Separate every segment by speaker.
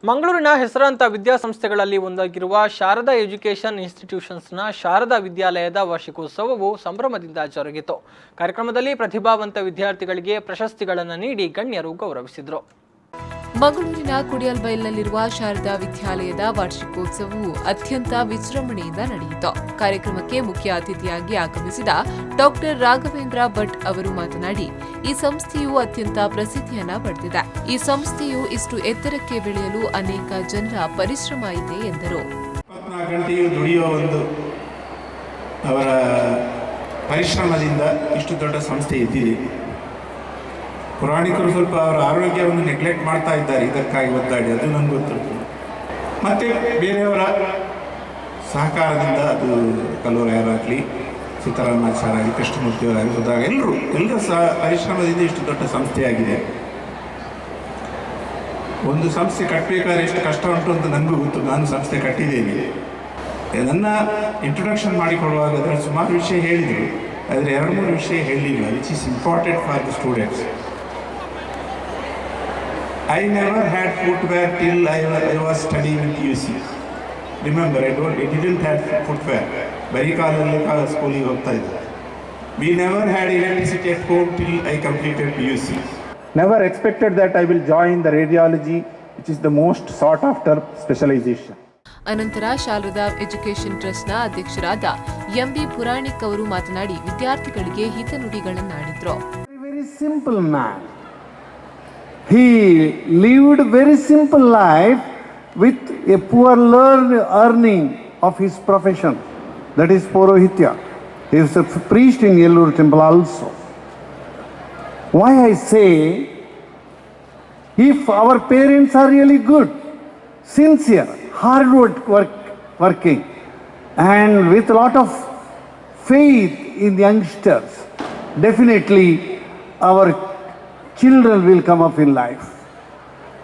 Speaker 1: ಮಂಗಳೂರಿನ ಹೆಸರಾಂತ ವಿದ್ಯಾಸಂಸ್ಥೆಗಳಲ್ಲಿ ಒಂದಾಗಿರುವ ಶಾರದಾ ಎಜುಕೇಷನ್ ಇನ್ಸ್ಟಿಟ್ಯೂಷನ್ಸ್ನ ಶಾರದಾ ವಿದ್ಯಾಲಯದ ವಾರ್ಷಿಕೋತ್ಸವವು ಸಂಭ್ರಮದಿಂದ ಜರುಗಿತು. ಕಾರ್ಯಕ್ರಮದಲ್ಲಿ ಪ್ರತಿಭಾವಂತ ವಿದ್ಯಾರ್ಥಿಗಳಿಗೆ ಪ್ರಶಸ್ತಿಗಳನ್ನು ನೀಡಿ ಗಣ್ಯರು ಗೌರವಿಸಿದರು.
Speaker 2: ಮಂಗಳೂರಿನ ಕುಡಿಯಲ್ಬೈಲ್ನಲ್ಲಿರುವ ಶಾರದಾ ವಿದ್ಯಾಲಯದ ವಾರ್ಷಿಕೋತ್ಸವವು ಅತ್ಯಂತ ವಿಜೃಂಭಣೆಯಿಂದ ನಡೆಯಿತು. ಕಾರ್ಯಕ್ರಮಕ್ಕೆ ಮುಖ್ಯ ಅತಿಥಿಯಾಗಿ ಆಗಮಿಸಿದ ಡಾಕ್ಟರ್ ರಾಘವೇಂದ್ರ ಭಟ್ ಅವರು ಮಾತನಾಡಿ, ಈ ಸಂಸ್ಥೆಯು ಅತ್ಯಂತ ಪ್ರಸಿದ್ಧಿಯನ್ನ ಪಡೆದಿದೆ. ಈ ಸಂಸ್ಥೆಯು ಇಷ್ಟು ಎತ್ತರಕ್ಕೆ ಬೆಳೆಯಲು ಅನೇಕ ಜನರ ಪರಿಶ್ರಮ ಇದೆ ಎಂದರು.
Speaker 3: 24 ಗಂಟೆಯೂ ದುಡಿಯುವ ಅವರ ಪರಿಶ್ರಮದಿಂದ ಇಷ್ಟು ದೊಡ್ಡ ಸಂಸ್ಥೆ ಎದ್ದಿದೆ. ಪುರಾಣಿಕರು ಸ್ವಲ್ಪ ಅವರ ಆರೋಗ್ಯವನ್ನು ನೆಗ್ಲೆಕ್ಟ್ ಮಾಡ್ತಾ ಇದ್ದಾರೆ, ಇದಕ್ಕಾಗಿ ಒದ್ದಾಡಿ, ಅದು ನನಗೆ ಗೊತ್ತಿತ್ತು. ಮತ್ತು ಬೇರೆಯವರ ಸಹಕಾರದಿಂದ ಅದು ಕಲ್ಲೂರಾಯರಾಗಲಿ, ಸಿದ್ದರಾಮಾಚಾರ್ಯ, ಕೃಷ್ಣಮೂರ್ತಿಯವರಾಗಲಿ, ಹೋದಾಗ ಎಲ್ಲರೂ ಸಹ ಪರಿಶ್ರಮದಿಂದ ಇಷ್ಟು ದೊಡ್ಡ ಸಂಸ್ಥೆಯಾಗಿದೆ. ಒಂದು ಸಂಸ್ಥೆ ಕಟ್ಟಬೇಕಾದ್ರೆ ಎಷ್ಟು ಕಷ್ಟ ಉಂಟು ಅಂತ ನನಗೂ ಗೊತ್ತು. ನಾನು ಸಂಸ್ಥೆ ಕಟ್ಟಿದ್ದೇನೆ. ನನ್ನ ಇಂಟ್ರೊಡಕ್ಷನ್ ಮಾಡಿಕೊಡುವಾಗ ಅದರಲ್ಲಿ ಸುಮಾರು ವಿಷಯ ಹೇಳಿದರು, ಆದರೆ 2-3 ವಿಷಯ ಹೇಳಲಿಲ್ಲ, which is important for the students. I never had footwear till I was studying in UC. Remember, I didn't have footwear. Very ಕಾಲಲ್ಲಿ ಸ್ಕೂಲಿಗೆ ಹೋಗ್ತಾ ಇದ್ದೆ. We never had electricity at home till I completed PUC. Never expected that I will join the radiology, which is the most sought after specialization.
Speaker 2: ಅನಂತರ Sharada education ಟ್ರಸ್ಟ್ನ ಅಧ್ಯಕ್ಷರಾದ MB Puranik ಅವರು ಮಾತನಾಡಿ ವಿದ್ಯಾರ್ಥಿಗಳಿಗೆ ಹಿತನುಡಿಗಳನ್ನಾಡಿದ್ರು.
Speaker 4: Very simple man. He lived very simple life with a poor earning of his profession, that is Porohitya. He is a priest in Yellur temple also. Why I say, if our parents are really good, sincere, hard working, and with a lot of faith in the youngsters, definitely our children will come up in life.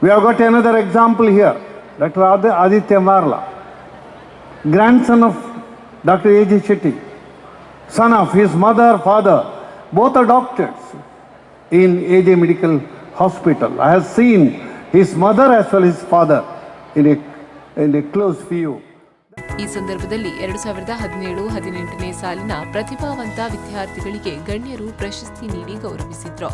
Speaker 4: We have got another example here, Dr. Aditya Marla, grandson of Dr. A.J. Shetty, son of his mother, father, both are doctors in A.J. Medical Hospital. I have seen his mother as well as his father in a close view.
Speaker 2: ಈ ಸಂದರ್ಭದಲ್ಲಿ 2017-18ನೇ ಸಾಲಿನ ಪ್ರತಿಭಾವಂತ ವಿದ್ಯಾರ್ಥಿಗಳಿಗೆ ಗಣ್ಯರು ಪ್ರಶಸ್ತಿ ನೀಡಿ ಗೌರವಿಸಿದ್ರು.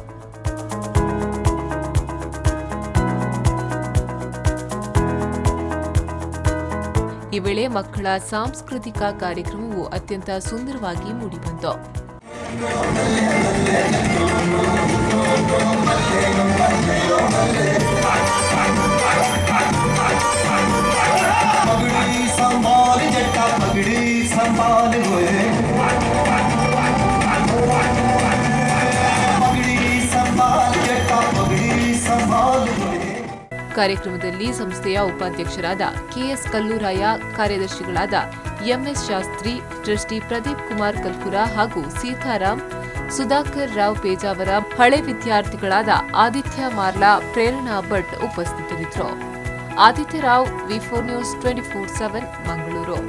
Speaker 2: ಈ ವೇಳೆ ಮಕ್ಕಳ ಸಾಂಸ್ಕೃತಿಕ ಕಾರ್ಯಕ್ರಮವು ಅತ್ಯಂತ ಸುಂದರವಾಗಿ ಮೂಡಿಬಂತು. ಕಾರ್ಯಕ್ರಮದಲ್ಲಿ ಸಂಸ್ಥೆಯ ಉಪಾಧ್ಯಕ್ಷರಾದ ಕೆಎಸ್ ಕಲ್ಲೂರಾಯ, ಕಾರ್ಯದರ್ಶಿಗಳಾದ ಎಂಎಸ್ ಶಾಸ್ತ್ರಿ, ಟ್ರಸ್ಟಿ ಪ್ರದೀಪ್ ಕುಮಾರ್ ಕಲ್ಕುರ ಹಾಗೂ ಸೀತಾರಾಮ್, ಸುಧಾಕರ್ ರಾವ್ ಪೇಜಾವರ, ಹಳೆ ವಿದ್ಯಾರ್ಥಿಗಳಾದ ಆದಿತ್ಯ ಮಾರ್ಲಾ, ಪ್ರೇರಣಾ ಭಟ್ ಉಪಸ್ಥಿತರಿದ್ದರು. ಆದಿತ್ಯ ರಾವ್, ವಿ4 ನ್ಯೂಸ್ 24/7 ಮಂಗಳೂರು.